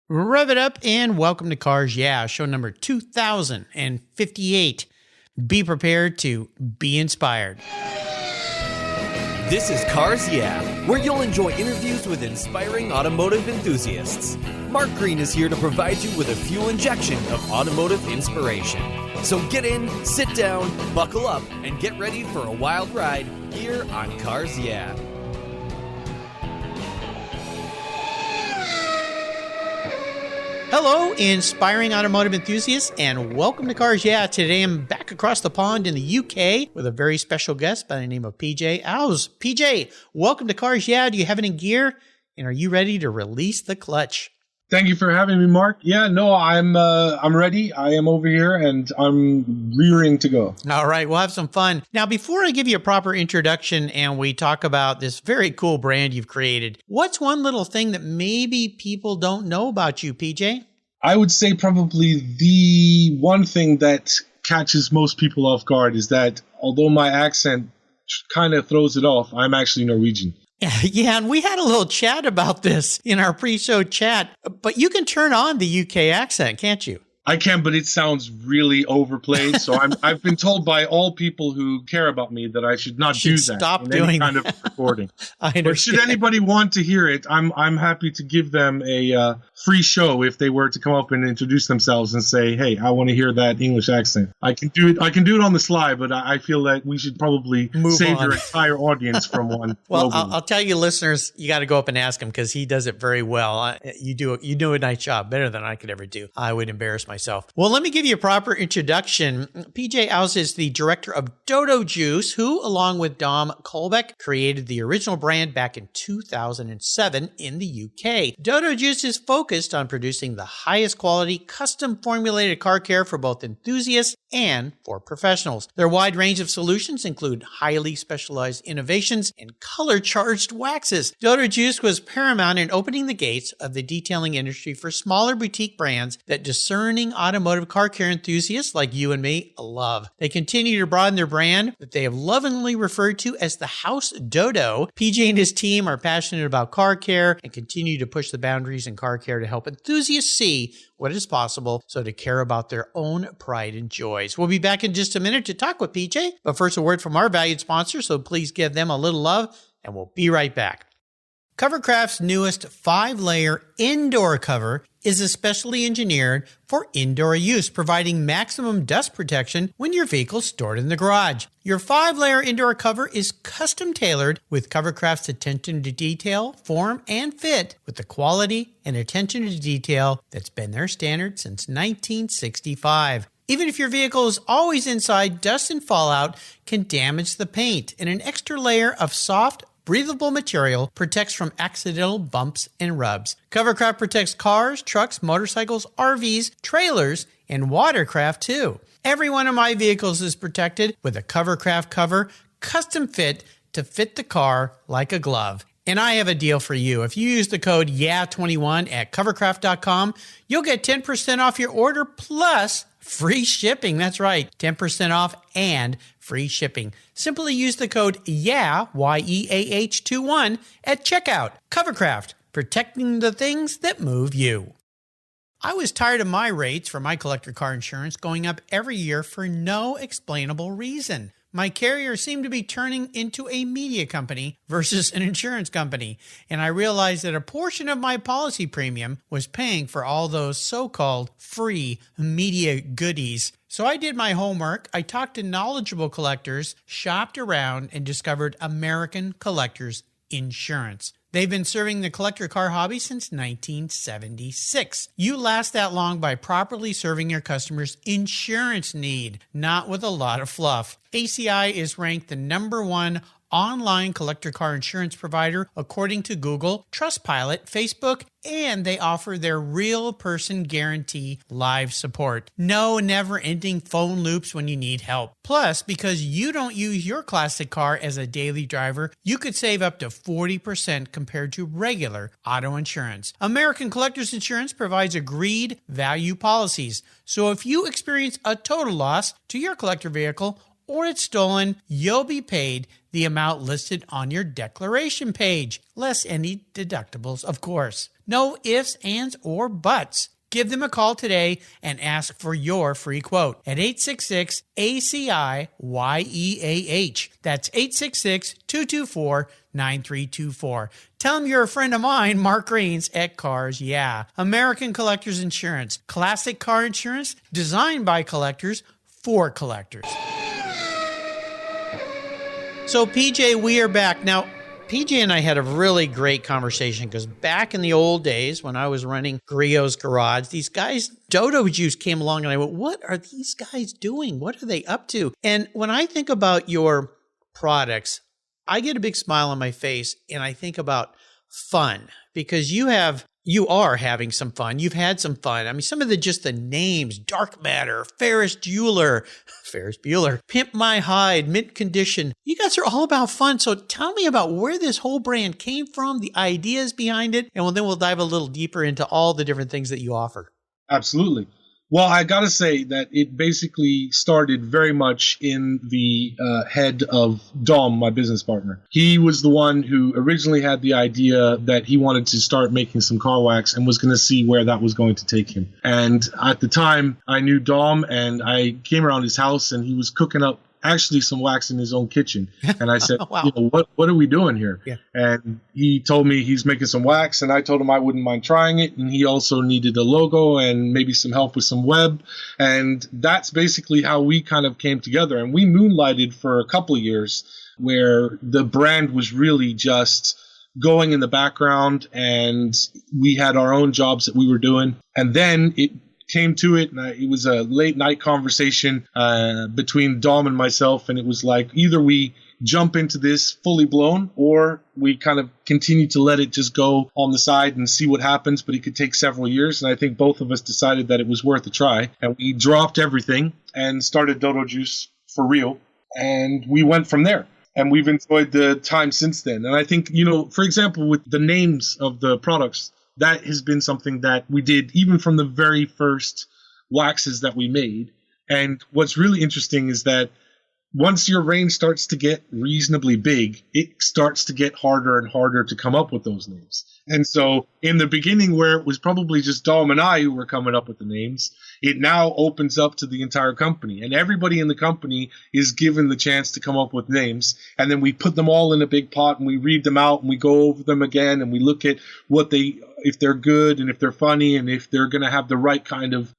Rev it up and welcome to Cars Yeah, show number 2058. Be prepared to be inspired. This is Cars Yeah, where you'll enjoy interviews with inspiring automotive enthusiasts. Mark Green is here to provide you with a fuel injection of automotive inspiration. So get in, sit down, buckle up, and get ready for a wild ride here on Cars Yeah. Hello, inspiring automotive enthusiasts, and welcome to Cars Yeah. Today I'm back across the pond in the UK with a very special guest by the name of PJ Aass. PJ, welcome to Cars Yeah. Do you have any gear? And are you ready to release the clutch? Thank you for having me, Mark. Yeah, no, I'm ready. I am over here and I'm rearing to go. All right, we'll have some fun. Now, before I give you a proper introduction and we talk about this very cool brand you've created, what's one little thing that maybe people don't know about you, PJ? I would say probably the one thing that catches most people off guard is that although my accent kind of throws it off, I'm actually Norwegian. Yeah, and we had a little chat about this in our pre-show chat, but you can turn on the UK accent, can't you? I can, but it sounds really overplayed. So I've been told by all people who care about me that I should not do that. Stop in doing any kind of recording. I understand. But should anybody want to hear it, I'm happy to give them a free show if they were to come up and introduce themselves and say, "Hey, I want to hear that English accent." I can do it. I can do it on the slide, but I feel that we should probably save your entire audience from one. Well, I'll tell you, listeners, you got to go up and ask him because he does it very well. You do a nice job, better than I could ever do. I would embarrass myself. Well, let me give you a proper introduction. PJ Aass is the director of Dodo Juice, who, along with Dom Colbeck, created the original brand back in 2007 in the UK. Dodo Juice is focused on producing the highest quality, custom formulated car care for both enthusiasts and for professionals. Their wide range of solutions include highly specialized innovations and color-charged waxes. Dodo Juice was paramount in opening the gates of the detailing industry for smaller boutique brands that discerning automotive car care enthusiasts like you and me love. They continue to broaden their brand that they have lovingly referred to as the House Dodo. PJ and his team are passionate about car care and continue to push the boundaries in car care to help enthusiasts see what is possible, so to care about their own pride and joys. We'll be back in just a minute to talk with PJ, but first a word from our valued sponsor, so please give them a little love, and we'll be right back. Covercraft's newest 5-layer indoor cover is especially engineered for indoor use, providing maximum dust protection when your vehicle's stored in the garage. Your 5-layer indoor cover is custom tailored with Covercraft's attention to detail, form, and fit with the quality and attention to detail that's been their standard since 1965. Even if your vehicle is always inside, dust and fallout can damage the paint, and an extra layer of soft, breathable material protects from accidental bumps and rubs. Covercraft protects cars, trucks, motorcycles, RVs, trailers, and watercraft too. Every one of my vehicles is protected with a Covercraft cover, custom fit to fit the car like a glove. And I have a deal for you. If you use the code YEAH21 at covercraft.com, you'll get 10% off your order plus free shipping. That's right, 10% off and free shipping. Simply use the code YEAH, YEAH21 at checkout. Covercraft, protecting the things that move you. I was tired of my rates for my collector car insurance going up every year for no explainable reason. My carrier seemed to be turning into a media company versus an insurance company, and I realized that a portion of my policy premium was paying for all those so-called free media goodies. So I did my homework, I talked to knowledgeable collectors, shopped around, and discovered American Collectors Insurance. They've been serving the collector car hobby since 1976. You last that long by properly serving your customers' insurance need, not with a lot of fluff. ACI is ranked the #1 online collector car insurance provider according to Google, Trustpilot, Facebook, and they offer their real person guarantee live support. No never-ending phone loops when you need help. Plus, because you don't use your classic car as a daily driver, you could save up to 40% compared to regular auto insurance. American Collectors Insurance provides agreed value policies. So if you experience a total loss to your collector vehicle or it's stolen, you'll be paid the amount listed on your declaration page, less any deductibles, of course. No ifs, ands, or buts. Give them a call today and ask for your free quote at 866-ACI-YEAH. That's 866-224-9324. Tell them you're a friend of mine, Mark Greens at Cars Yeah. American Collectors Insurance. Classic car insurance designed by collectors for collectors. So, PJ, we are back. Now, PJ and I had a really great conversation because back in the old days when I was running Griot's Garage, these guys, Dodo Juice came along and I went, what are these guys doing? What are they up to? And when I think about your products, I get a big smile on my face and I think about fun because you are having some fun. You've had some fun. I mean, some of the names, Dark Matter, Ferris Bueller, Pimp My Hide, Mint Condition. You guys are all about fun. So tell me about where this whole brand came from, the ideas behind it, and then we'll dive a little deeper into all the different things that you offer. Absolutely. Well, I got to say that it basically started very much in the head of Dom, my business partner. He was the one who originally had the idea that he wanted to start making some car wax and was going to see where that was going to take him. And at the time, I knew Dom, and I came around his house, and he was cooking up actually some wax in his own kitchen. And I said, Wow. What are we doing here? Yeah. And he told me he's making some wax, and I told him I wouldn't mind trying it. And he also needed a logo and maybe some help with some web. And that's basically how we kind of came together. And we moonlighted for a couple of years where the brand was really just going in the background, and we had our own jobs that we were doing. And then it came to it, and it was a late night conversation between Dom and myself, and it was like either we jump into this fully blown or we kind of continue to let it just go on the side and see what happens, but it could take several years. And I think both of us decided that it was worth a try, and we dropped everything and started Dodo Juice for real, and we went from there. And we've enjoyed the time since then. And I think, for example, with the names of the products, that has been something that we did even from the very first waxes that we made. And what's really interesting is that once your range starts to get reasonably big, it starts to get harder and harder to come up with those names. And so in the beginning, where it was probably just Dom and I who were coming up with the names, it now opens up to the entire company. And everybody in the company is given the chance to come up with names. And then we put them all in a big pot and we read them out and we go over them again and we look at if they're good and if they're funny and if they're going to have the right kind of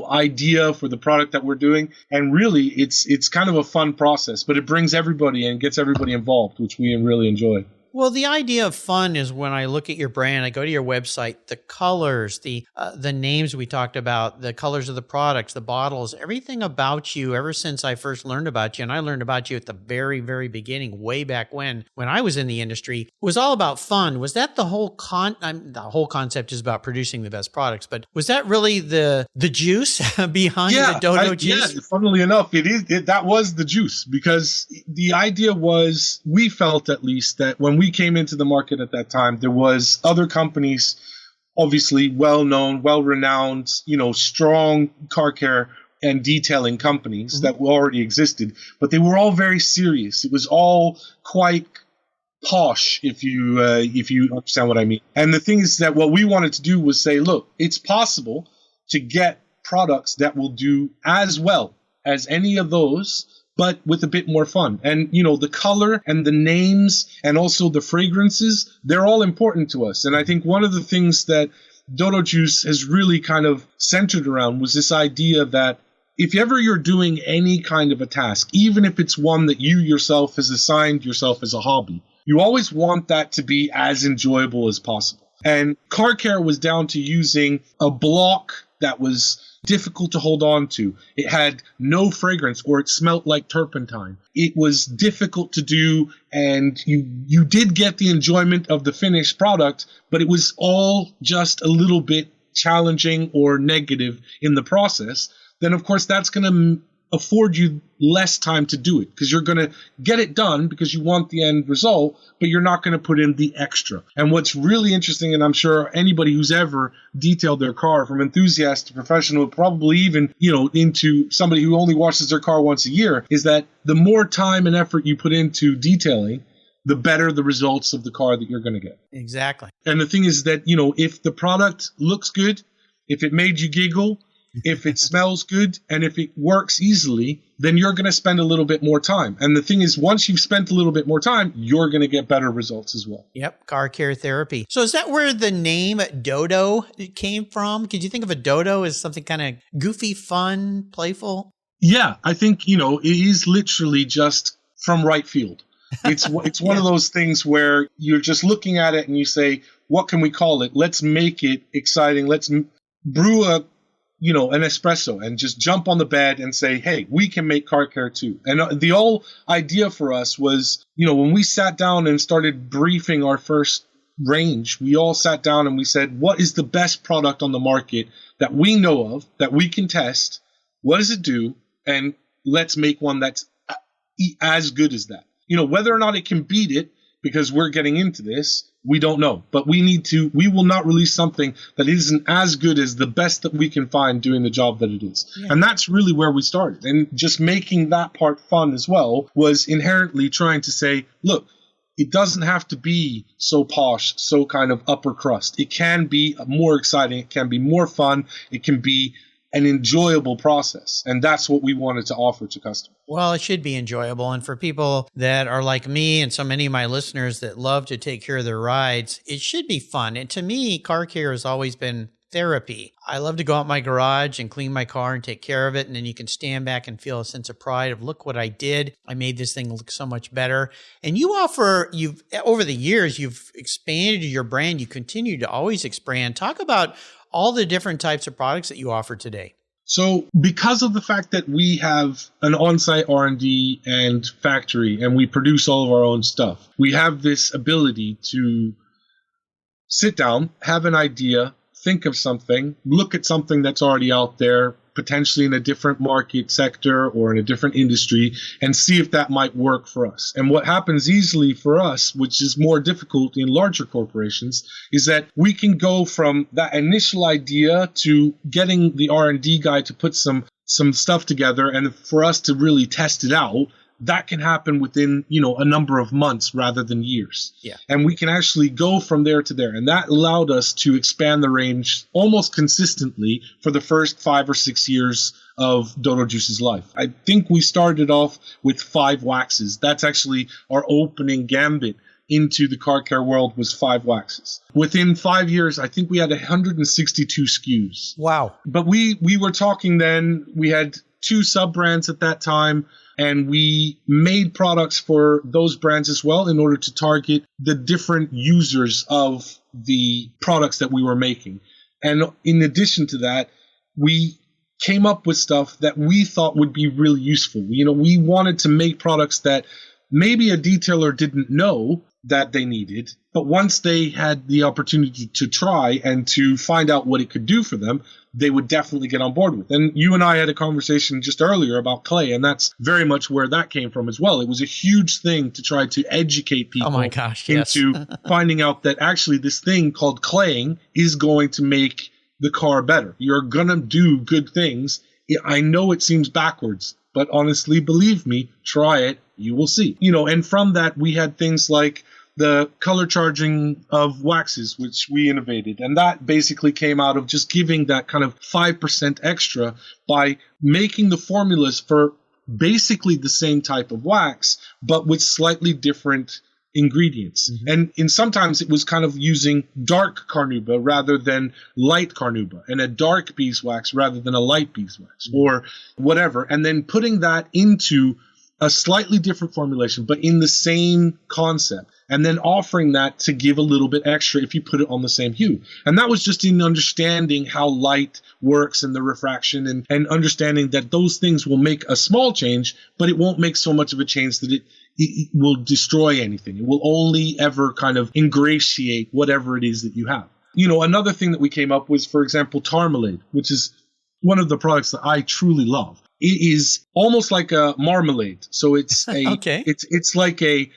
idea for the product that we're doing. And really, it's kind of a fun process, but it brings everybody and gets everybody involved, which we really enjoy. Well, the idea of fun is when I look at your brand, I go to your website, the colors, the names we talked about, the colors of the products, the bottles, everything about you ever since I first learned about you, and I learned about you at the very, very beginning, way back when I was in the industry, was all about fun. Was that the whole the whole concept is about producing the best products, but was that really the juice behind the Dodo Juice? Yeah, funnily enough, that was the juice, because the idea was, we felt at least that when we came into the market at that time, there was other companies, obviously well-known, well-renowned, strong car care and detailing companies that already existed, but they were all very serious. It was all quite posh, if you understand what I mean. And the thing is that what we wanted to do was say, look, it's possible to get products that will do as well as any of those, but with a bit more fun. And, the color and the names and also the fragrances, they're all important to us. And I think one of the things that Dodo Juice has really kind of centered around was this idea that if ever you're doing any kind of a task, even if it's one that you yourself has assigned yourself as a hobby, you always want that to be as enjoyable as possible. And car care was down to using a block that was difficult to hold on to. It had no fragrance, or it smelt like turpentine. It was difficult to do, and you did get the enjoyment of the finished product, but it was all just a little bit challenging or negative in the process. Then of course that's going to afford you less time to do it, because you're going to get it done because you want the end result, but you're not going to put in the extra. And what's really interesting, and I'm sure anybody who's ever detailed their car, from enthusiast to professional, probably even, into somebody who only washes their car once a year, is that the more time and effort you put into detailing, the better the results of the car that you're going to get. Exactly. And the thing is that, if the product looks good, if it made you giggle, if it smells good, and if it works easily, then you're going to spend a little bit more time. And the thing is, once you've spent a little bit more time, you're going to get better results as well. Yep, car care therapy. So is that where the name Dodo came from? Could you think of a dodo as something kind of goofy, fun, playful? Yeah, I think, it is literally just from right field. It's one of those things where you're just looking at it and you say, what can we call it? Let's make it exciting. Let's brew an espresso and just jump on the bed and say, hey, we can make car care too. And the whole idea for us was, when we sat down and started briefing our first range, we all sat down and we said, what is the best product on the market that we know of, that we can test? What does it do? And let's make one that's as good as that. Whether or not it can beat it, because we're getting into this, we don't know. But we will not release something that isn't as good as the best that we can find doing the job that it is. Yeah. And that's really where we started. And just making that part fun as well was inherently trying to say, look, it doesn't have to be so posh, so kind of upper crust. It can be more exciting. It can be more fun. It can be an enjoyable process. And that's what we wanted to offer to customers. Well, it should be enjoyable. And for people that are like me and so many of my listeners that love to take care of their rides, it should be fun. And to me, car care has always been therapy. I love to go out my garage and clean my car and take care of it. And then you can stand back and feel a sense of pride of, look what I did. I made this thing look so much better. And over the years, you've expanded your brand. You continue to always expand. Talk about all the different types of products that you offer today. So because of the fact that we have an on-site R&D and factory and we produce all of our own stuff, we have this ability to sit down, have an idea, think of something, look at something that's already out there, potentially in a different market sector or in a different industry, and see if that might work for us. And what happens easily for us, which is more difficult in larger corporations, is that we can go from that initial idea to getting the R&D guy to put some stuff together, and for us to really test it out. That can happen within, a number of months rather than years. Yeah. And we can actually go from there to there. And that allowed us to expand the range almost consistently for the first 5 or 6 years of Dodo Juice's life. I think we started off with 5 waxes. That's actually our opening gambit into the car care world, was 5 waxes. Within 5 years, I think we had 162 SKUs. Wow. But we were talking then, we had 2 sub-brands at that time. And we made products for those brands as well in order to target the different users of the products that we were making. And in addition to that, we came up with stuff that we thought would be really useful. We wanted to make products that maybe a detailer didn't know that they needed, but once they had the opportunity to try and to find out what it could do for them, they would definitely get on board with. And you and I had a conversation just earlier about clay, and that's very much where that came from as well. It was a huge thing to try to educate people into finding out that actually this thing called claying is going to make the car better. You're going to do good things. I know it seems backwards, but honestly, believe me, try it, you will see. And from that, we had things like the color charging of waxes, which we innovated. And that basically came out of just giving that kind of 5% extra by making the formulas for basically the same type of wax, but with slightly different ingredients. Mm-hmm. And sometimes it was kind of using dark carnauba rather than light carnauba, and a dark beeswax rather than a light beeswax, or whatever. And then putting that into a slightly different formulation, but in the same concept, and then offering that to give a little bit extra if you put it on the same hue. And that was just in understanding how light works and the refraction, and understanding that those things will make a small change, but it won't make so much of a change that it will destroy anything. It will only ever kind of ingratiate whatever it is that you have. Another thing that we came up with, for example, Tarmalade, which is one of the products that I truly love. It is almost like a marmalade. So it's it's like a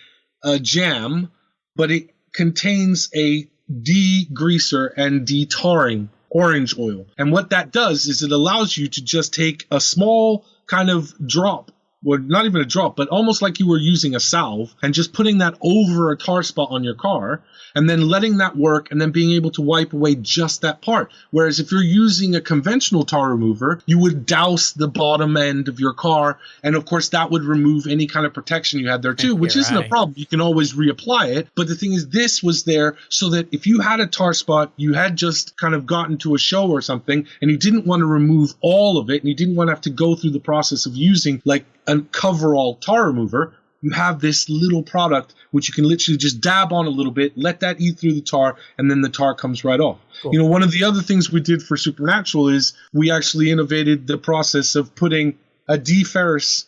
jam, but it contains a degreaser and detarring orange oil. And what that does is it allows you to just take a small kind of drop, or not even a drop, but almost like you were using a salve and just putting that over a tar spot on your car and then letting that work and then being able to wipe away just that part. Whereas if you're using a conventional tar remover, you would douse the bottom end of your car. And of course, that would remove any kind of protection you had there too, which isn't a problem. You can always reapply it. But the thing is, this was there so that if you had a tar spot, you had just kind of gotten to a show or something, and you didn't want to remove all of it, and you didn't want to have to go through the process of using like a coverall tar remover, you have this little product which you can literally just dab on a little bit, let that eat through the tar, and then the tar comes right off. Cool. You know, one of the other things we did for Supernatural is we actually innovated the process of putting a deferrous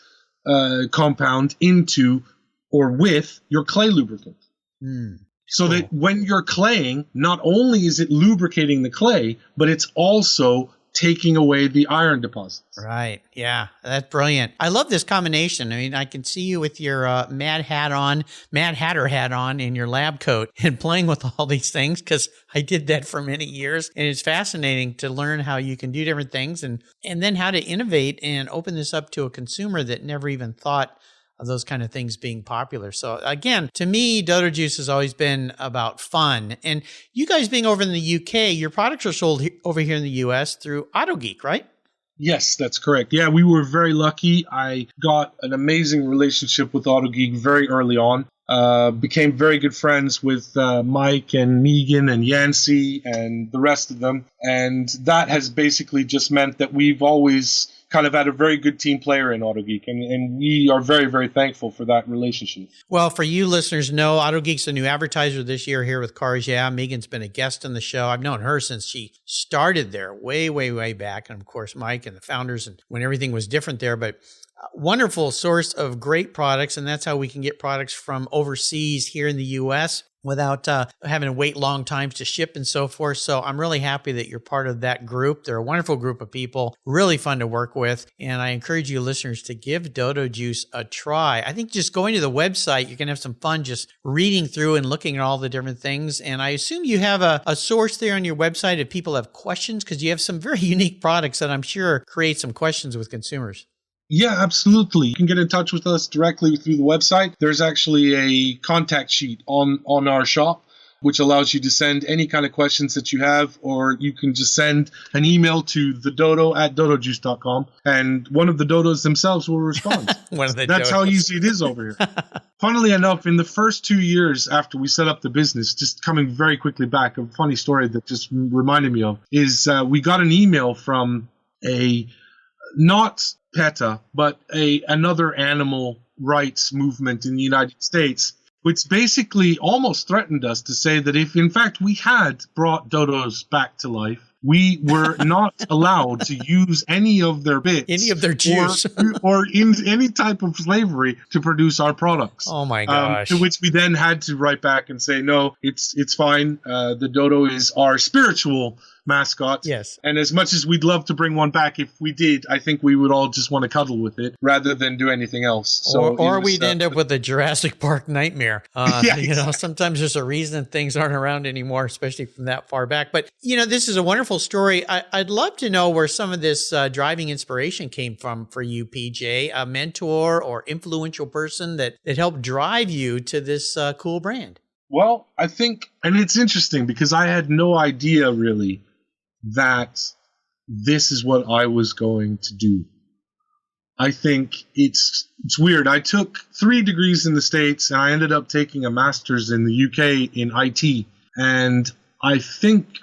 compound into or with your clay lubricant. So that when you're claying, not only is it lubricating the clay, but it's also taking away the iron deposits. Right. Yeah. That's brilliant. I love this combination. I mean, I can see you with your Mad Hatter hat on in your lab coat and playing with all these things, because I did that for many years. And it's fascinating to learn how you can do different things and then how to innovate and open this up to a consumer that never even thought of those kind of things being popular. So again, to me, Dodo Juice has always been about fun. And you guys being over in the UK, your products are sold over here in the US through AutoGeek, right? Yes, that's correct. Yeah, we were very lucky. I got an amazing relationship with AutoGeek very early on. Became very good friends with Mike and Megan and Yancey and the rest of them. And that has basically just meant that we've always kind of had a very good team player in AutoGeek, and we are very, very thankful for that relationship. Well, for you listeners know, AutoGeek's a new advertiser this year here with Cars Yeah. Megan's been a guest on the show. I've known her since she started there way, way, way back. And of course, Mike and the founders, and when everything was different there. But wonderful source of great products, and that's how we can get products from overseas here in the U.S. without having to wait long times to ship and so forth. So I'm really happy that you're part of that group. They're a wonderful group of people, really fun to work with. And I encourage you listeners to give Dodo Juice a try. I think just going to the website, you can have some fun just reading through and looking at all the different things. And I assume you have a source there on your website if people have questions, because you have some very unique products that I'm sure create some questions with consumers. Yeah, absolutely. You can get in touch with us directly through the website. There's actually a contact sheet on our shop, which allows you to send any kind of questions that you have, or you can just send an email to thedodo@dodojuice.com, and one of the dodos themselves will respond. That's how easy it is over here. Funnily enough, in the first 2 years after we set up the business, just coming very quickly back, a funny story that just reminded me of is we got an email from not PETA, but another animal rights movement in the United States, which basically almost threatened us to say that if, in fact, we had brought dodos back to life, we were not allowed to use any of their bits, any of their juice, or in any type of slavery to produce our products. Oh my gosh! To which we then had to write back and say, no, it's fine. The dodo is our spiritual mascot. Yes. And as much as we'd love to bring one back, if we did, I think we would all just want to cuddle with it rather than do anything else. So or we'd end up with a Jurassic Park nightmare. Exactly. Sometimes there's a reason things aren't around anymore, especially from that far back. But, this is a wonderful story. I'd love to know where some of this driving inspiration came from for you, PJ, a mentor or influential person that helped drive you to this cool brand. Well, I think, and it's interesting because I had no idea really that this is what I was going to do. I think it's weird. I took 3 degrees in the States and I ended up taking a master's in the UK in IT. And I think,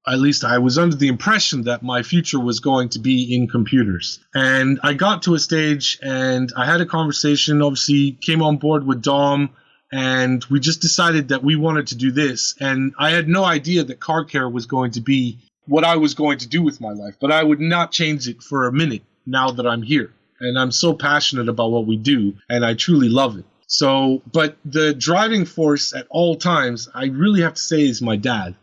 at least I was under the impression that my future was going to be in computers. And I got to a stage and I had a conversation, obviously came on board with Dom, and we just decided that we wanted to do this. And I had no idea that car care was going to be what I was going to do with my life, but I would not change it for a minute now that I'm here. And I'm so passionate about what we do, and I truly love it. So, but the driving force at all times, I really have to say, is my dad.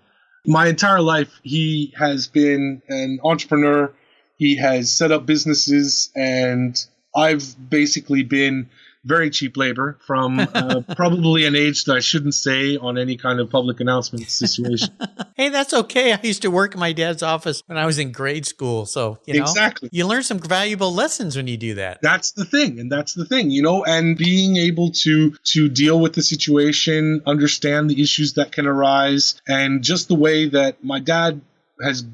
My entire life, he has been an entrepreneur. He has set up businesses, and I've basically been very cheap labor from probably an age that I shouldn't say on any kind of public announcement situation. Hey, that's okay. I used to work in my dad's office when I was in grade school. So, Exactly. You learn some valuable lessons when you do that. That's the thing. And being able to deal with the situation, understand the issues that can arise, and just the way that my dad has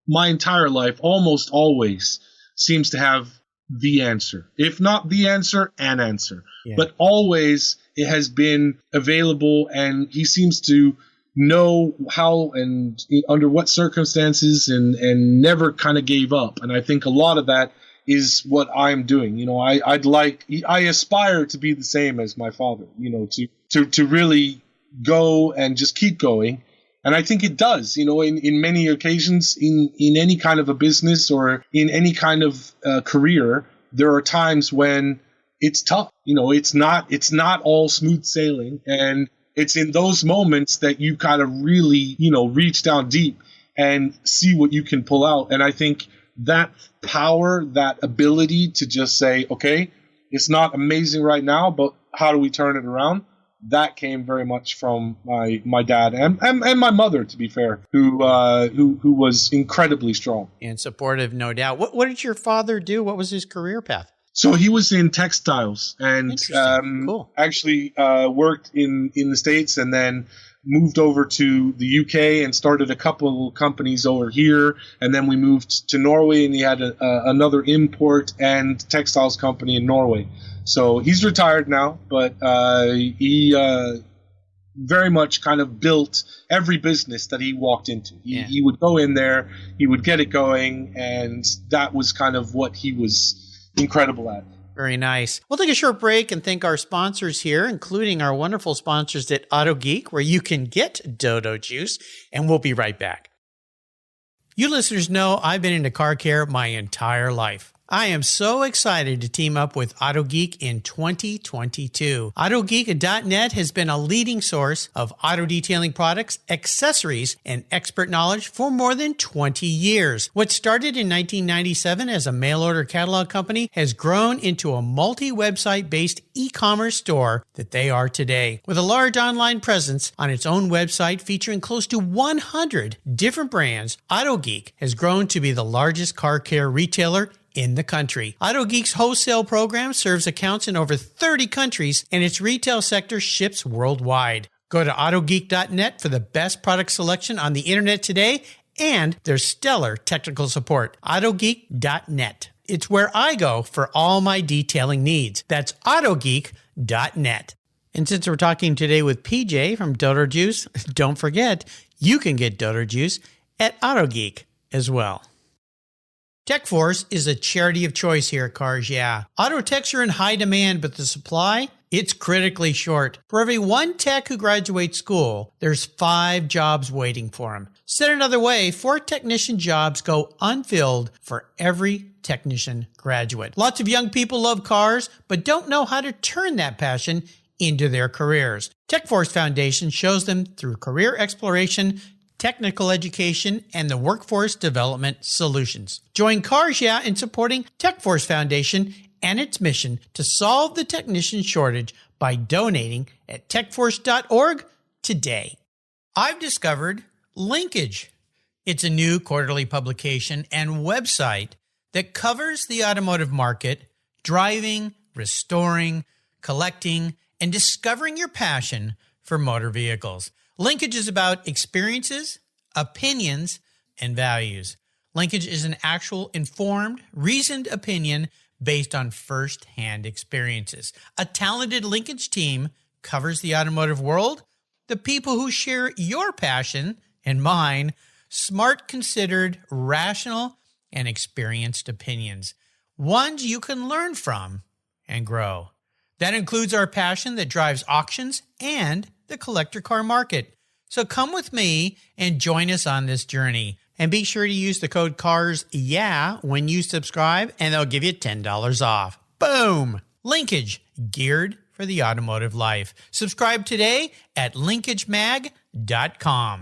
my entire life almost always seems to have the answer. If not the answer, an answer. Yeah. But always it has been available, and he seems to know how and under what circumstances, and never kind of gave up. And I think a lot of that is what I'm doing. I aspire to be the same as my father, to really go and just keep going. And I think it does, in many occasions, in any kind of a business or in any kind of career, there are times when it's tough. It's not all smooth sailing. And it's in those moments that you kind of really, reach down deep and see what you can pull out. And I think that power, that ability to just say, okay, it's not amazing right now, but how do we turn it around? That came very much from my dad and my mother, to be fair, who was incredibly strong and supportive, no doubt. What did your father do? What was his career path? So he was in textiles and cool. Actually worked in the States, and then moved over to the UK and started a couple of companies over here. And then we moved to Norway, and he had another import and textiles company in Norway. So he's retired now, but he very much kind of built every business that he walked into. He would go in there, he would get it going, and that was kind of what he was incredible at. Very nice. We'll take a short break and thank our sponsors here, including our wonderful sponsors at Auto Geek, where you can get Dodo Juice, and we'll be right back. You listeners know I've been into car care my entire life. I am so excited to team up with Auto Geek in 2022. AutoGeek.net has been a leading source of auto detailing products, accessories, and expert knowledge for more than 20 years. What started in 1997 as a mail-order catalog company has grown into a multi-website based e-commerce store that they are today. With a large online presence on its own website featuring close to 100 different brands, AutoGeek has grown to be the largest car care retailer in the country. AutoGeek's wholesale program serves accounts in over 30 countries, and its retail sector ships worldwide. Go to AutoGeek.net for the best product selection on the internet today and their stellar technical support. AutoGeek.net. It's where I go for all my detailing needs. That's AutoGeek.net. And since we're talking today with PJ from Dodo Juice, don't forget, you can get Dodo Juice at AutoGeek as well. TechForce is a charity of choice here at Cars Yeah. Auto techs are in high demand, but the supply, it's critically short. For every one tech who graduates school, there's 5 jobs waiting for them. Said another way, 4 technician jobs go unfilled for every technician graduate. Lots of young people love cars, but don't know how to turn that passion into their careers. TechForce Foundation shows them through career exploration, technical education, and the workforce development solutions. Join Cars Yeah in supporting TechForce Foundation and its mission to solve the technician shortage by donating at techforce.org today. I've discovered Linkage. It's a new quarterly publication and website that covers the automotive market, driving, restoring, collecting, and discovering your passion for motor vehicles. Linkage is about experiences, opinions, and values. Linkage is an actual informed, reasoned opinion based on first-hand experiences. A talented Linkage team covers the automotive world, the people who share your passion and mine, smart, considered, rational, and experienced opinions, ones you can learn from and grow. That includes our passion that drives auctions and the collector car market. So come with me and join us on this journey. And be sure to use the code CARSYEAH when you subscribe, and they'll give you $10 off. Boom! Linkage, geared for the automotive life. Subscribe today at linkagemag.com.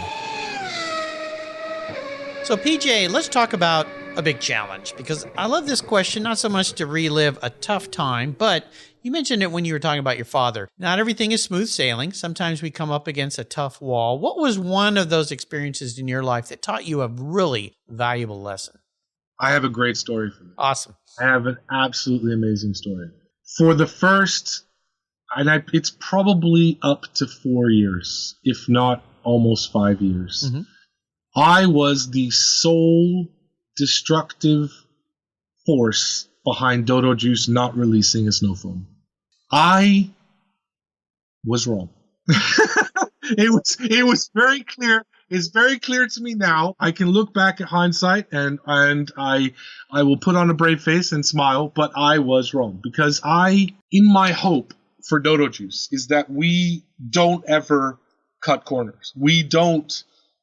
So PJ, let's talk about a big challenge, because I love this question, not so much to relive a tough time, but You mentioned it when you were talking about your father. Not everything is smooth sailing. Sometimes we come up against a tough wall. What was one of those experiences in your life that taught you a really valuable lesson? I have a great story for you. Awesome. I have an absolutely amazing story. For the first, it's probably up to 4 years, if not almost 5 years. Mm-hmm. I was the sole destructive force behind Dodo Juice not releasing a snow foam. I was wrong. It was very clear. It's very clear to me now. I can look back at hindsight and I will put on a brave face and smile, but I was wrong because in my hope for Dodo Juice is that we don't ever cut corners. We don't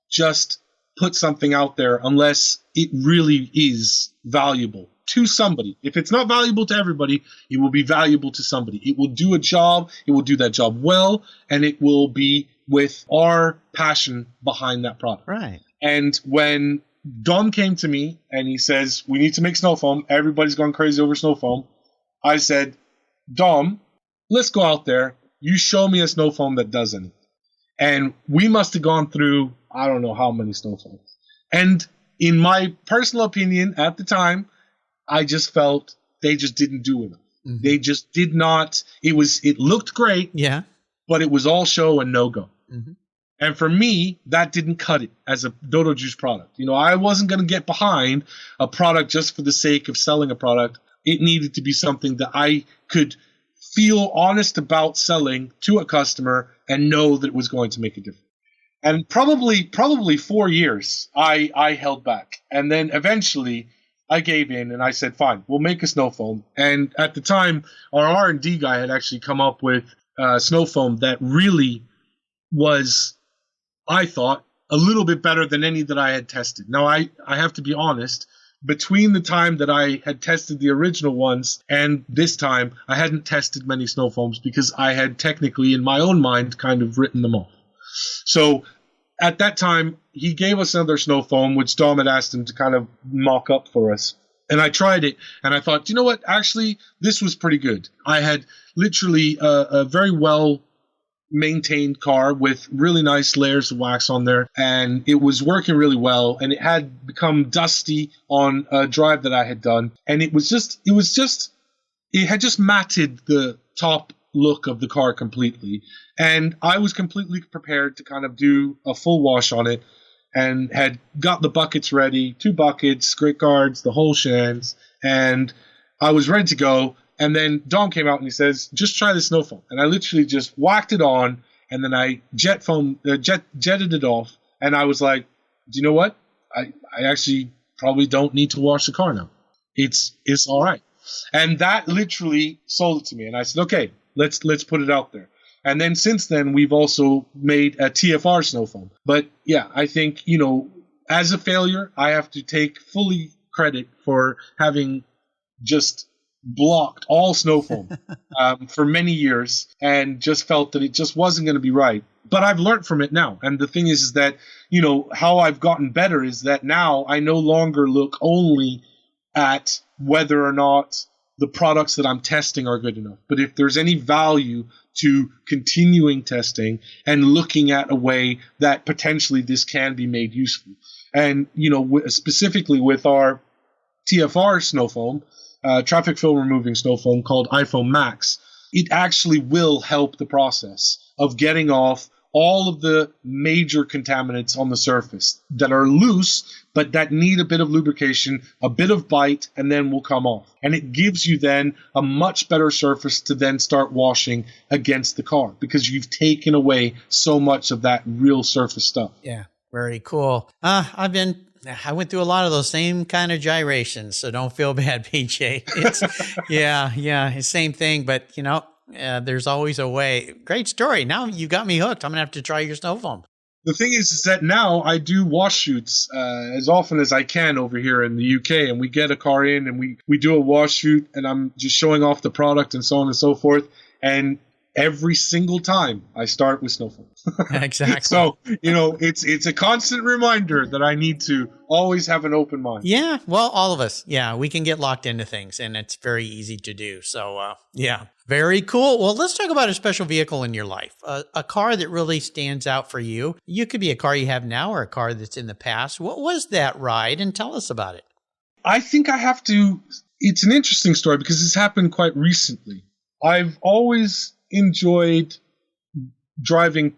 just put something out there unless it really is valuable to somebody. If it's not valuable to everybody, it will be valuable to somebody. It will do a job, it will do that job well, and it will be with our passion behind that product. Right. And when Dom came to me and he says, we need to make snow foam, everybody's gone crazy over snow foam, I said, Dom, let's go out there. You show me a snow foam that does anything. And we must have gone through, I don't know how many snow foams. And in my personal opinion at the time, I just felt they just didn't do enough. Mm-hmm. They just did not. It looked great. Yeah. But it was all show and no go. Mm-hmm. And for me, that didn't cut it as a Dodo Juice product. I wasn't going to get behind a product just for the sake of selling a product. It needed to be something that I could feel honest about selling to a customer and know that it was going to make a difference. And probably 4 years, I held back. And then eventually I gave in and I said, fine, we'll make a snow foam. And at the time, our R&D guy had actually come up with snow foam that really was, I thought, a little bit better than any that I had tested. Now, I have to be honest, between the time that I had tested the original ones and this time, I hadn't tested many snow foams because I had technically, in my own mind, kind of written them off. So at that time, he gave us another snow foam, which Dom had asked him to kind of mock up for us. And I tried it, and I thought, you know what? Actually, this was pretty good. I had literally a very well-maintained car with really nice layers of wax on there, and it was working really well, and it had become dusty on a drive that I had done, and it had just matted the top look of the car completely. And I was completely prepared to kind of do a full wash on it and had got the buckets ready, 2 buckets, grit guards, the whole shans. And I was ready to go. And then Dom came out and he says, just try the snow foam. And I literally just whacked it on and then I jetted it off. And I was like, do you know what? I actually probably don't need to wash the car now. It's all right. And that literally sold it to me. And I said, okay, let's put it out there. And then since then, we've also made a TFR snow foam. But yeah, I think, as a failure, I have to take fully credit for having just blocked all snow foam for many years and just felt that it just wasn't going to be right. But I've learned from it now. And the thing is that, how I've gotten better is that now I no longer look only at whether or not the products that I'm testing are good enough. But if there's any value to continuing testing and looking at a way that potentially this can be made useful. And, specifically with our TFR snow foam, traffic film removing snow foam called iPhone Max, it actually will help the process of getting off all of the major contaminants on the surface that are loose, but that need a bit of lubrication, a bit of bite, and then will come off. And it gives you then a much better surface to then start washing against the car because you've taken away so much of that real surface stuff. Yeah, very cool. I went through a lot of those same kind of gyrations, so don't feel bad, PJ. It's same thing, but there's always a way. Great story. Now you got me hooked. I'm going to have to try your snow foam. The thing is that now I do wash shoots as often as I can over here in the UK, and we get a car in and we do a wash shoot and I'm just showing off the product and so on and so forth. And every single time I start with Snowfall. Exactly. So, it's a constant reminder that I need to always have an open mind. Yeah, well, all of us. Yeah, we can get locked into things, and it's very easy to do. So, yeah, very cool. Well, let's talk about a special vehicle in your life, a car that really stands out for you. You could be a car you have now or a car that's in the past. What was that ride? And tell us about it. I think I have to. It's an interesting story because this happened quite recently. I've always enjoyed driving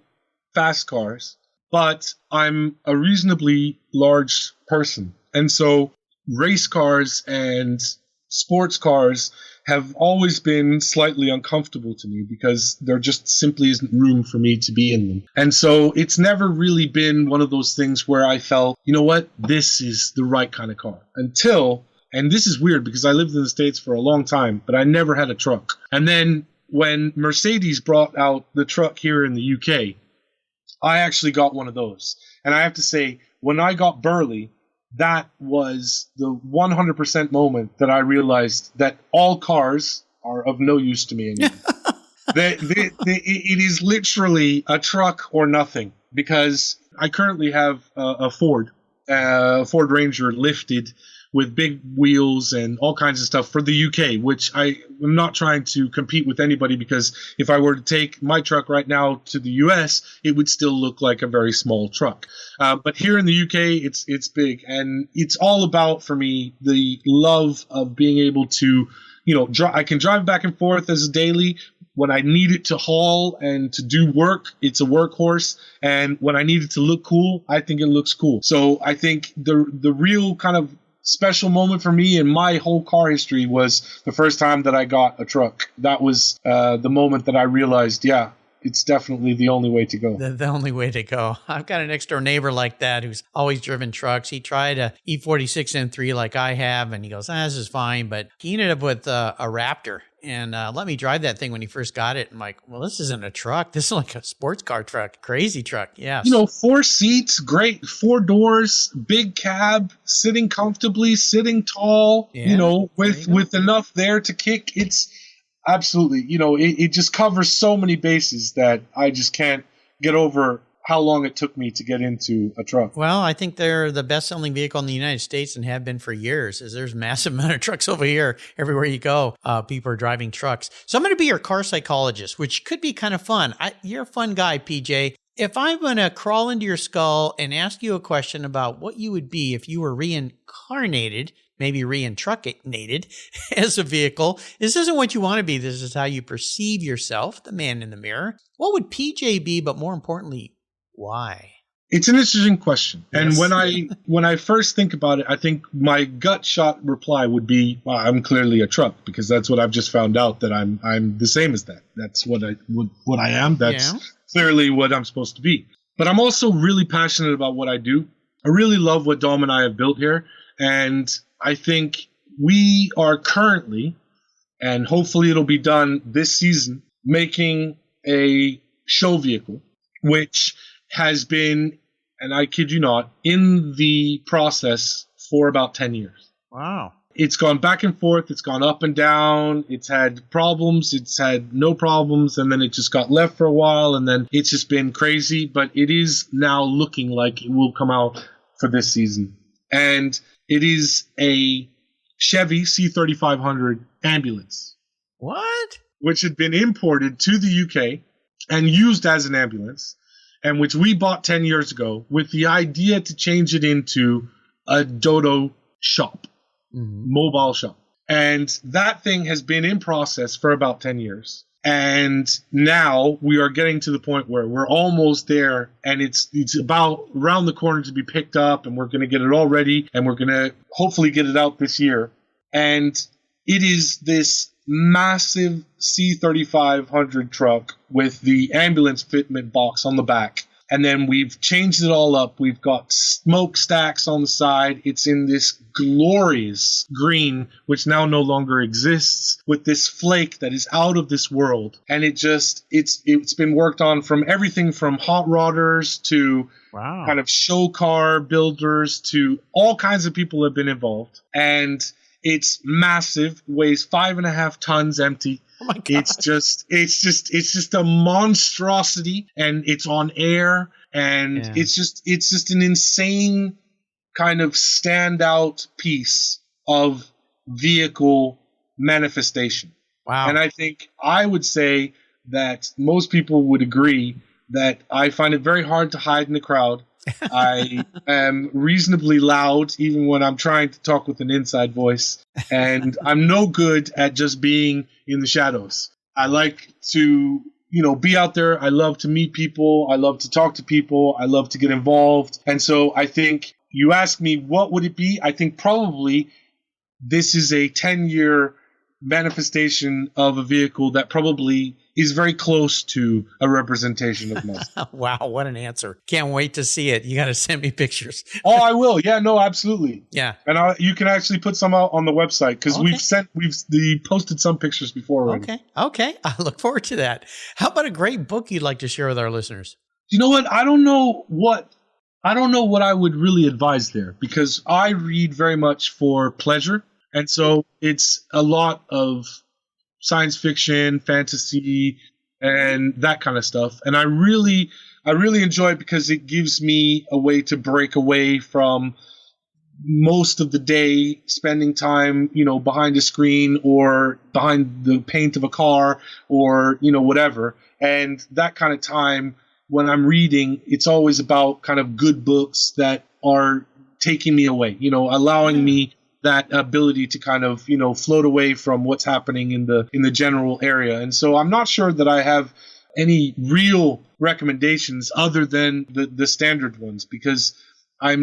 fast cars, but I'm a reasonably large person. And so race cars and sports cars have always been slightly uncomfortable to me because there just simply isn't room for me to be in them. And so it's never really been one of those things where I felt, you know what, this is the right kind of car. Until, and this is weird because I lived in the States for a long time, but I never had a truck. And then when Mercedes brought out the truck here in the UK, I actually got one of those. And I have to say, when I got Burley, that was the 100% moment that I realized that all cars are of no use to me anymore. It is literally a truck or nothing, because I currently have a Ford Ranger lifted with big wheels and all kinds of stuff for the UK, which I am not trying to compete with anybody, because if I were to take my truck right now to the US, it would still look like a very small truck. But here in the UK, it's big, and it's all about, for me, the love of being able to, I can drive back and forth as a daily. When I need it to haul and to do work, it's a workhorse. And when I need it to look cool, I think it looks cool. So I think the real kind of special moment for me in my whole car history was the first time that I got a truck. That was the moment that I realized, yeah, it's definitely the only way to go. The only way to go. I've got an next door neighbor like that who's always driven trucks. He tried a E46 M3 like I have, and he goes, this is fine. But he ended up with a Raptor and let me drive that thing when he first got it. I'm like, well, this isn't a truck. This is like a sports car truck, crazy truck. Yes. 4 seats, great, 4 doors, big cab, sitting comfortably, sitting tall, with enough there to kick. It's absolutely, it just covers so many bases that I just can't get over how long it took me to get into a truck. Well, I think they're the best-selling vehicle in the United States and have been for years, as there's a massive amount of trucks over here. Everywhere you go, people are driving trucks. So I'm going to be your car psychologist, which could be kind of fun. You're a fun guy, PJ. If I'm going to crawl into your skull and ask you a question about what you would be if you were reincarnated, maybe reinstructed as a vehicle. This isn't what you want to be. This is how you perceive yourself, the man in the mirror. What would PJ be, but more importantly, why? It's an interesting question. Yes. And when I first think about it, I think my gut shot reply would be, well, I'm clearly a truck, because that's what I've just found out, that I'm the same as that. That's what I am. That's clearly what I'm supposed to be. But I'm also really passionate about what I do. I really love what Dom and I have built here. And I think we are currently, and hopefully it'll be done this season, making a show vehicle, which has been, and I kid you not, in the process for about 10 years. Wow. It's gone back and forth. It's gone up and down. It's had problems. It's had no problems. And then it just got left for a while. And then it's just been crazy. But it is now looking like it will come out for this season. And it is a Chevy C3500 ambulance. What? Which had been imported to the UK and used as an ambulance, and which we bought 10 years ago with the idea to change it into a Dodo shop, mobile shop. And that thing has been in process for about 10 years. And now we are getting to the point where we're almost there, and it's about around the corner to be picked up, and we're going to get it all ready, and we're going to hopefully get it out this year. And it is this massive C3500 truck with the ambulance fitment box on the back. And then we've changed it all up. We've got smokestacks on the side. It's in this glorious green, which now no longer exists, with this flake that is out of this world. And it's been worked on from everything from hot rodders to kind of show car builders, to all kinds of people have been involved. And it's massive, weighs 5.5 tons empty. Oh my God. It's just a monstrosity, and it's on air, and it's just an insane kind of standout piece of vehicle manifestation. Wow. And I think I would say that most people would agree that I find it very hard to hide in the crowd. I am reasonably loud, even when I'm trying to talk with an inside voice. And I'm no good at just being in the shadows. I like to, be out there. I love to meet people. I love to talk to people. I love to get involved. And so I think you ask me, what would it be? I think probably this is a 10-year manifestation of a vehicle that probably is very close to a representation of myself. Wow, what an answer. Can't wait to see it. You got to send me pictures. Oh, I will. Yeah, no, absolutely. Yeah. And you can actually put some out on the website because we've posted some pictures before already. Okay. I look forward to that. How about a great book you'd like to share with our listeners? You know what? I don't know what I would really advise there, because I read very much for pleasure. And so it's a lot of science fiction, fantasy, and that kind of stuff. And I really enjoy it because it gives me a way to break away from most of the day spending time, behind a screen or behind the paint of a car or, whatever. And that kind of time when I'm reading, it's always about kind of good books that are taking me away, allowing me that ability to kind of, float away from what's happening in the general area. And so I'm not sure that I have any real recommendations other than the standard ones, because for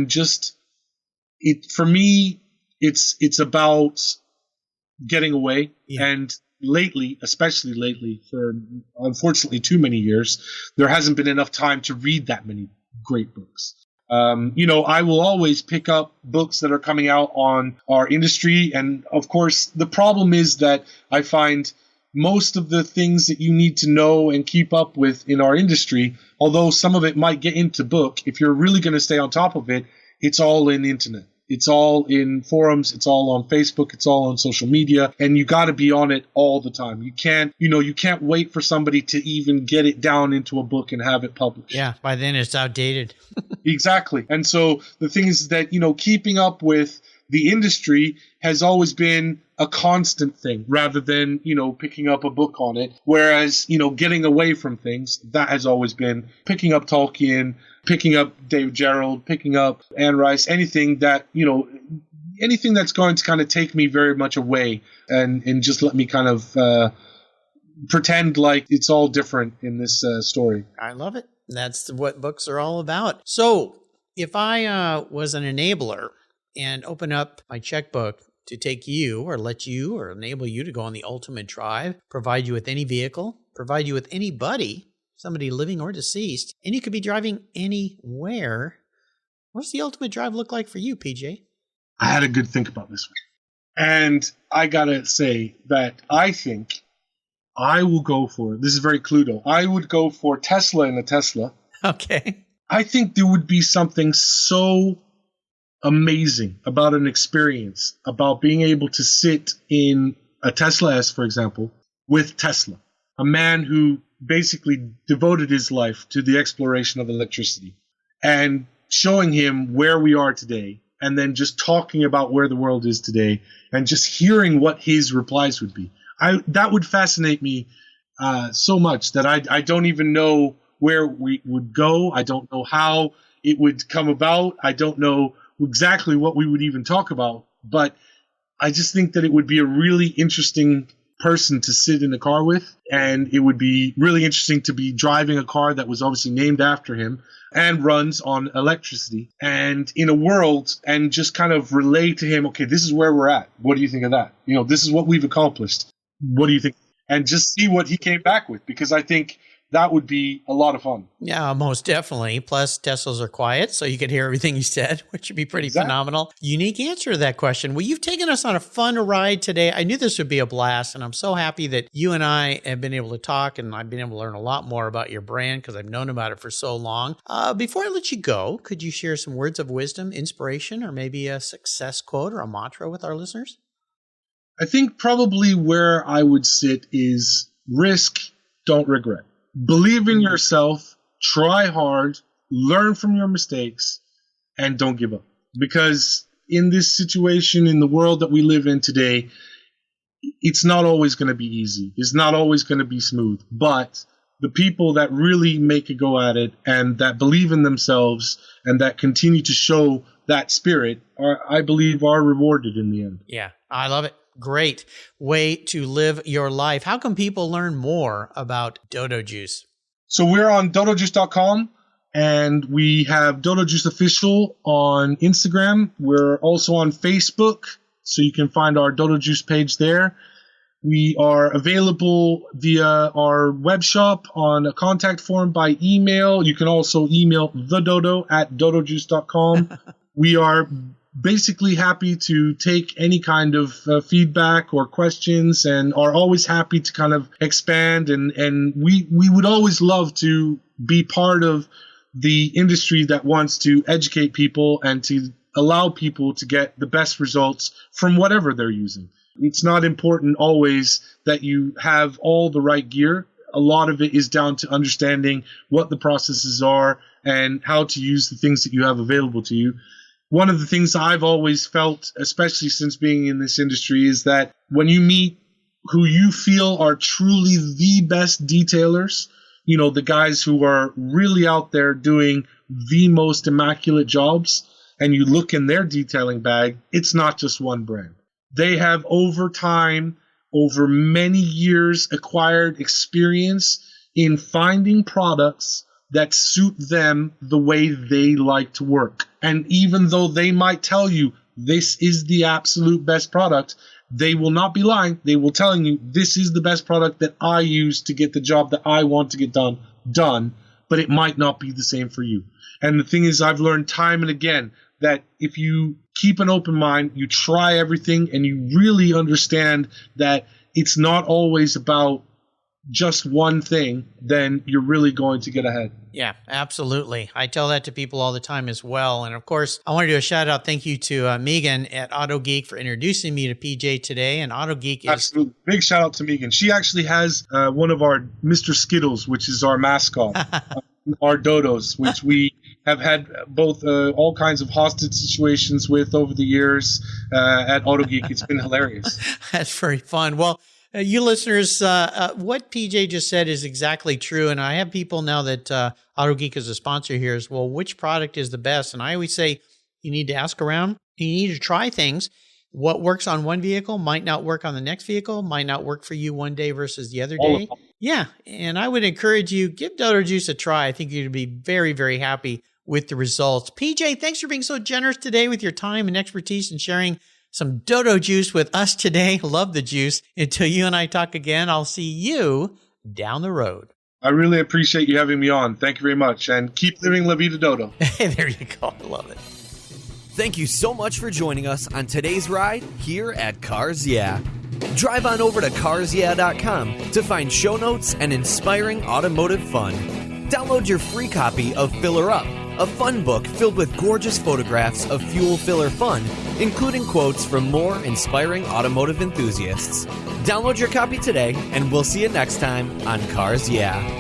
me, it's about getting away. Yeah. And especially lately, for unfortunately too many years, there hasn't been enough time to read that many great books. I will always pick up books that are coming out on our industry. And of course, the problem is that I find most of the things that you need to know and keep up with in our industry, although some of it might get into book, if you're really going to stay on top of it, it's all in the internet. It's all in forums. It's all on Facebook. It's all on social media. And you got to be on it all the time. You can't wait for somebody to even get it down into a book and have it published. Yeah. By then it's outdated. Exactly. And so the thing is that, keeping up with the industry has always been a constant thing rather than, picking up a book on it. Whereas, getting away from things, that has always been picking up Tolkien, picking up David Gerald, picking up Anne Rice, anything that's going to kind of take me very much away and just let me kind of pretend like it's all different in this story. I love it. That's what books are all about. So if I was an enabler and open up my checkbook to take you or let you or enable you to go on the ultimate drive, provide you with any vehicle, provide you with anybody, somebody living or deceased, and you could be driving anywhere, what's the ultimate drive look like for you, PJ? I had a good think about this one. And I got to say that I think I will go for, this is very Cluedo, I would go for Tesla in a Tesla. Okay. I think there would be something so amazing about an experience, about being able to sit in a Tesla S, for example, with Tesla, a man who basically devoted his life to the exploration of electricity, and showing him where we are today, and then just talking about where the world is today, and just hearing what his replies would be. That would fascinate me so much that I don't even know where we would go. I don't know how it would come about. I don't know exactly what we would even talk about, but I just think that it would be a really interesting person to sit in a car with, and it would be really interesting to be driving a car that was obviously named after him and runs on electricity, and in a world, and just kind of relay to him, okay, this is where we're at. What do you think of that? This is what we've accomplished. What do you think? And just see what he came back with, because I think that would be a lot of fun. Yeah, most definitely. Plus, Teslas are quiet, so you could hear everything he said, which would be pretty phenomenal. Unique answer to that question. Well, you've taken us on a fun ride today. I knew this would be a blast, and I'm so happy that you and I have been able to talk, and I've been able to learn a lot more about your brand because I've known about it for so long. Before I let you go, could you share some words of wisdom, inspiration, or maybe a success quote or a mantra with our listeners? I think probably where I would sit is risk, don't regret. Believe in yourself, try hard, learn from your mistakes, and don't give up. Because in this situation, in the world that we live in today, it's not always going to be easy. It's not always going to be smooth. But the people that really make a go at it and that believe in themselves and that continue to show that spirit I believe, are rewarded in the end. Yeah, I love it. Great way to live your life. How can people learn more about Dodo Juice? So we're on dodojuice.com, and we have Dodo Juice Official on Instagram. We're also on Facebook, so you can find our Dodo Juice page there. We are available via our web shop on a contact form by email. You can also email thedodo@dodojuice.com. We are basically happy to take any kind of feedback or questions, and are always happy to kind of expand. And we would always love to be part of the industry that wants to educate people and to allow people to get the best results from whatever they're using. It's not important always that you have all the right gear. A lot of it is down to understanding what the processes are and how to use the things that you have available to you. One of the things I've always felt, especially since being in this industry, is that when you meet who you feel are truly the best detailers, you know, the guys who are really out there doing the most immaculate jobs, and you look in their detailing bag, it's not just one brand. They have over time, over many years, acquired experience in finding products that suit them the way they like to work. And even though they might tell you this is the absolute best product, they will not be lying. They will tell you this is the best product that I use to get the job that I want to get done, but it might not be the same for you. And the thing is, I've learned time and again that if you keep an open mind, you try everything, and you really understand that it's not always about just one thing, then you're really going to get ahead. Yeah, absolutely. I tell that to people all the time as well. And of course, I want to do a shout out. Thank you to Megan at Auto Geek for introducing me to PJ today. And Auto Geek is... Absolutely. Big shout out to Megan. She actually has one of our Mr. Skittles, which is our mascot, our dodos, which we have had both all kinds of hostage situations with over the years at Auto Geek. It's been hilarious. That's very fun. Well, you listeners, what PJ just said is exactly true. And I have people now that Auto Geek is a sponsor here is, well, which product is the best? And I always say you need to ask around. You need to try things. What works on one vehicle might not work on the next vehicle, might not work for you one day versus the other day. Yeah. And I would encourage you, give Dodo Juice a try. I think you'd be very, very happy with the results. PJ, thanks for being so generous today with your time and expertise and sharing some Dodo Juice with us today. Love the juice. Until you and I talk again, I'll see you down the road. I really appreciate you having me on. Thank you very much. And keep living La Vida Dodo. Hey, there you go. I love it. Thank you so much for joining us on today's ride here at Cars Yeah. Drive on over to carsyeah.com to find show notes and inspiring automotive fun. Download your free copy of Filler Up, a fun book filled with gorgeous photographs of fuel filler fun, including quotes from more inspiring automotive enthusiasts. Download your copy today, and we'll see you next time on Cars Yeah.